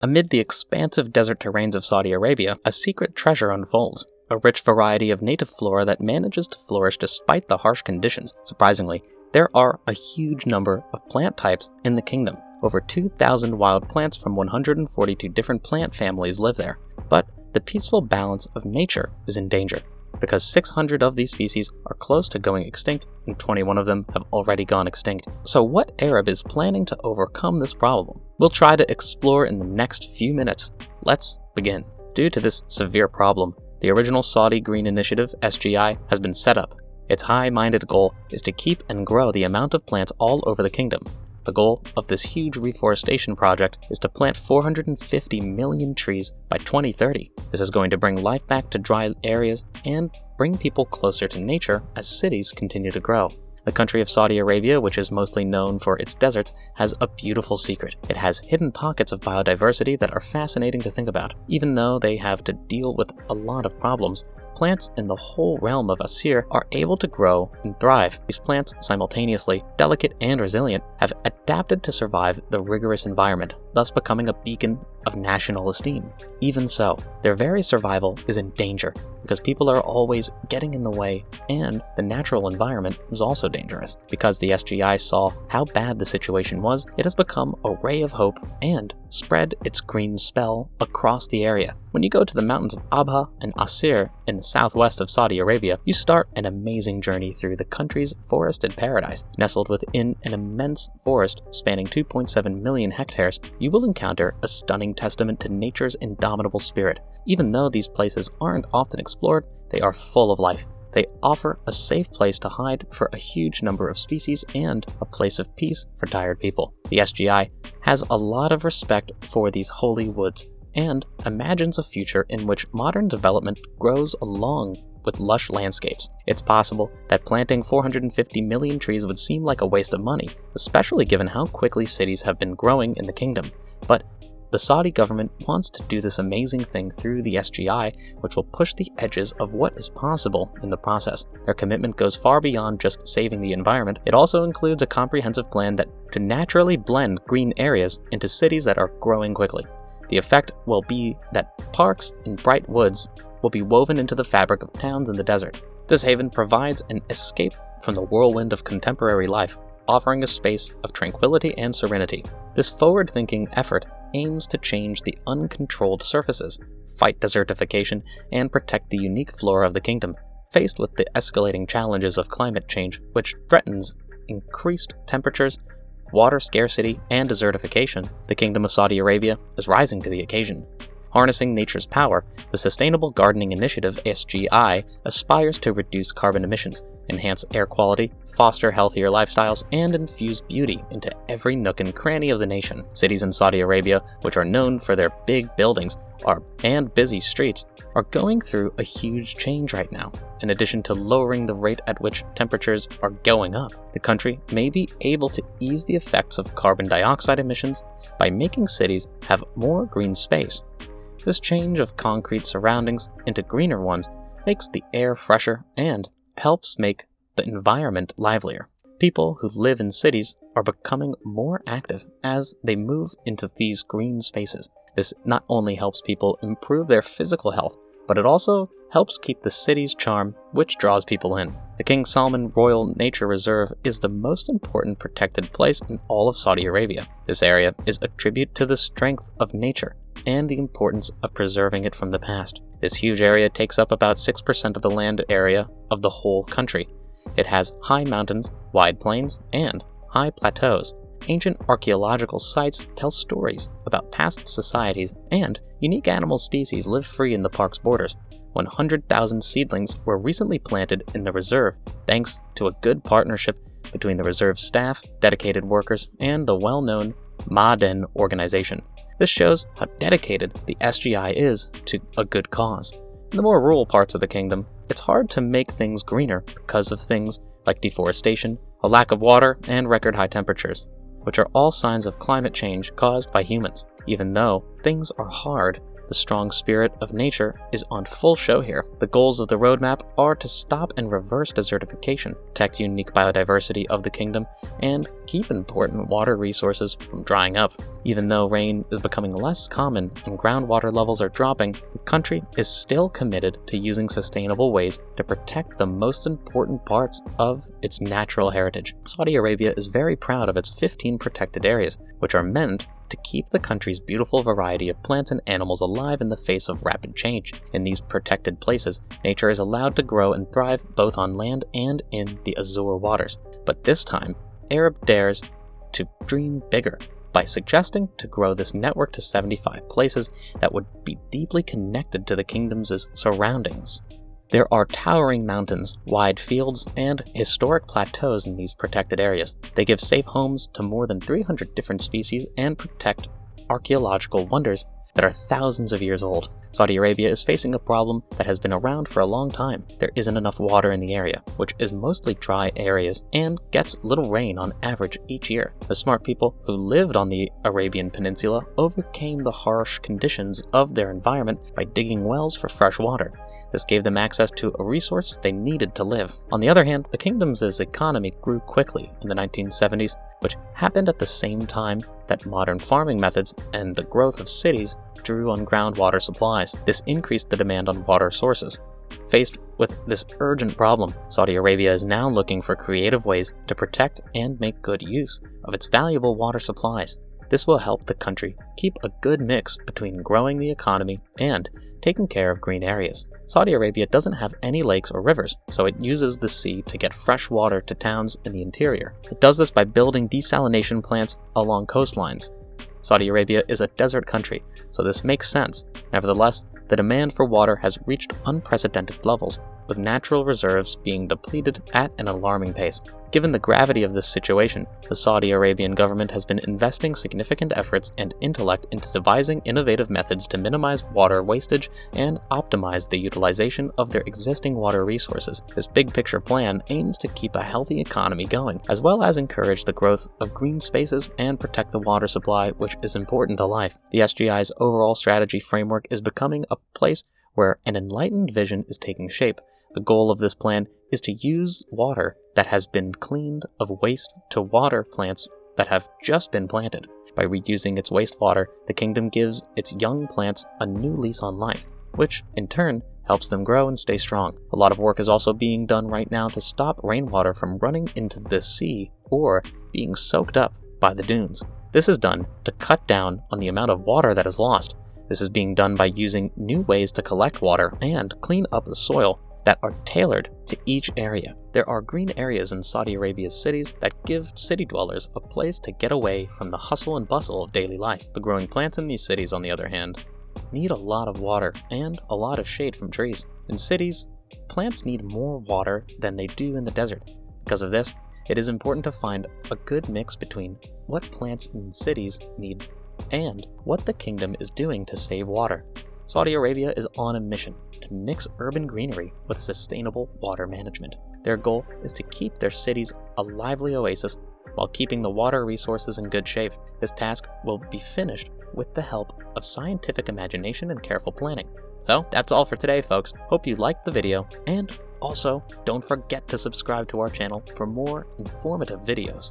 Amid the expansive desert terrains of Saudi Arabia, a secret treasure unfolds. A rich variety of native flora that manages to flourish despite the harsh conditions. Surprisingly, there are a huge number of plant types in the kingdom. Over 2,000 wild plants from 142 different plant families live there. But the peaceful balance of nature is in danger, because 600 of these species are close to going extinct, and 21 of them have already gone extinct. So what Arab is planning to overcome this problem? We'll try to explore in the next few minutes. Let's begin. Due to this severe problem, the original Saudi Green Initiative, SGI, has been set up. Its high-minded goal is to keep and grow the amount of plants all over the kingdom. The goal of this huge reforestation project is to plant 450 million trees by 2030. This is going to bring life back to dry areas and bring people closer to nature as cities continue to grow. The country of Saudi Arabia, which is mostly known for its deserts, has a beautiful secret. It has hidden pockets of biodiversity that are fascinating to think about. Even though they have to deal with a lot of problems, plants in the whole realm of Asir are able to grow and thrive. These plants, simultaneously delicate and resilient, have adapted to survive the rigorous environment, thus becoming a beacon of national esteem. Even so, their very survival is in danger, because people are always getting in the way, and the natural environment is also dangerous. Because the SGI saw how bad the situation was, it has become a ray of hope and spread its green spell across the area. When you go to the mountains of Abha and Asir in the southwest of Saudi Arabia, you start an amazing journey through the country's forested paradise. Nestled within an immense forest spanning 2.7 million hectares, you will encounter a stunning testament to nature's indomitable spirit. Even though these places aren't often explored, they are full of life. They offer a safe place to hide for a huge number of species and a place of peace for tired people. The SGI has a lot of respect for these holy woods and imagines a future in which modern development grows along with lush landscapes. It's possible that planting 450 million trees would seem like a waste of money, especially given how quickly cities have been growing in the kingdom. But the Saudi government wants to do this amazing thing through the SGI, which will push the edges of what is possible in the process. Their commitment goes far beyond just saving the environment. It also includes a comprehensive plan to naturally blend green areas into cities that are growing quickly. The effect will be that parks and bright woods will be woven into the fabric of towns in the desert. This haven provides an escape from the whirlwind of contemporary life, offering a space of tranquility and serenity. This forward-thinking effort aims to change the uncontrolled surfaces, fight desertification, and protect the unique flora of the kingdom. Faced with the escalating challenges of climate change, which threatens increased temperatures, water scarcity, and desertification, the Kingdom of Saudi Arabia is rising to the occasion. Harnessing nature's power, the Sustainable Gardening Initiative, SGI, aspires to reduce carbon emissions, enhance air quality, foster healthier lifestyles, and infuse beauty into every nook and cranny of the nation. Cities in Saudi Arabia, which are known for their big buildings and busy streets, are going through a huge change right now. In addition to lowering the rate at which temperatures are going up, the country may be able to ease the effects of carbon dioxide emissions by making cities have more green space. This change of concrete surroundings into greener ones makes the air fresher and helps make the environment livelier. People who live in cities are becoming more active as they move into these green spaces. This not only helps people improve their physical health, but it also helps keep the city's charm, which draws people in. The King Salman Royal Nature Reserve is the most important protected place in all of Saudi Arabia. This area is a tribute to the strength of nature and the importance of preserving it from the past. This huge area takes up about 6% of the land area of the whole country. It has high mountains, wide plains, and high plateaus. Ancient archaeological sites tell stories about past societies, and unique animal species live free in the park's borders. 100,000 seedlings were recently planted in the reserve thanks to a good partnership between the reserve staff, dedicated workers, and the well-known Ma'aden organization. This shows how dedicated the SGI is to a good cause. In the more rural parts of the kingdom, it's hard to make things greener because of things like deforestation, a lack of water, and record high temperatures, which are all signs of climate change caused by humans. Even though things are hard, The strong spirit of nature is on full show here. The goals of the roadmap are to stop and reverse desertification, protect unique biodiversity of the kingdom, and keep important water resources from drying up. Even though rain is becoming less common and groundwater levels are dropping, the country is still committed to using sustainable ways to protect the most important parts of its natural heritage. Saudi Arabia is very proud of its 15 protected areas, which are meant to keep the country's beautiful variety of plants and animals alive in the face of rapid change. In these protected places, nature is allowed to grow and thrive both on land and in the azure waters. But this time, Arab dares to dream bigger by suggesting to grow this network to 75 places that would be deeply connected to the kingdom's surroundings. There are towering mountains, wide fields, and historic plateaus in these protected areas. They give safe homes to more than 300 different species and protect archaeological wonders that are thousands of years old. Saudi Arabia is facing a problem that has been around for a long time. There isn't enough water in the area, which is mostly dry areas and gets little rain on average each year. The smart people who lived on the Arabian Peninsula overcame the harsh conditions of their environment by digging wells for fresh water. This gave them access to a resource they needed to live. On the other hand, the kingdom's economy grew quickly in the 1970s, which happened at the same time that modern farming methods and the growth of cities drew on groundwater supplies. This increased the demand on water sources. Faced with this urgent problem, Saudi Arabia is now looking for creative ways to protect and make good use of its valuable water supplies. This will help the country keep a good mix between growing the economy and taking care of green areas. Saudi Arabia doesn't have any lakes or rivers, so it uses the sea to get fresh water to towns in the interior. It does this by building desalination plants along coastlines. Saudi Arabia is a desert country, so this makes sense. Nevertheless, the demand for water has reached unprecedented levels, with natural reserves being depleted at an alarming pace. Given the gravity of this situation, the Saudi Arabian government has been investing significant efforts and intellect into devising innovative methods to minimize water wastage and optimize the utilization of their existing water resources. This big-picture plan aims to keep a healthy economy going, as well as encourage the growth of green spaces and protect the water supply, which is important to life. The SGI's overall strategy framework is becoming a place where an enlightened vision is taking shape. The goal of this plan is to use water that has been cleaned of waste to water plants that have just been planted. By reusing its wastewater, the kingdom gives its young plants a new lease on life, which in turn helps them grow and stay strong. A lot of work is also being done right now to stop rainwater from running into the sea or being soaked up by the dunes. This is done to cut down on the amount of water that is lost. This is being done by using new ways to collect water and clean up the soil that are tailored to each area. There are green areas in Saudi Arabia's cities that give city dwellers a place to get away from the hustle and bustle of daily life. The growing plants in these cities, on the other hand, need a lot of water and a lot of shade from trees. In cities, plants need more water than they do in the desert. Because of this, it is important to find a good mix between what plants in cities need and what the kingdom is doing to save water. Saudi Arabia is on a mission to mix urban greenery with sustainable water management. Their goal is to keep their cities a lively oasis while keeping the water resources in good shape. This task will be finished with the help of scientific imagination and careful planning. So that's all for today, folks. Hope you liked the video, and also don't forget to subscribe to our channel for more informative videos.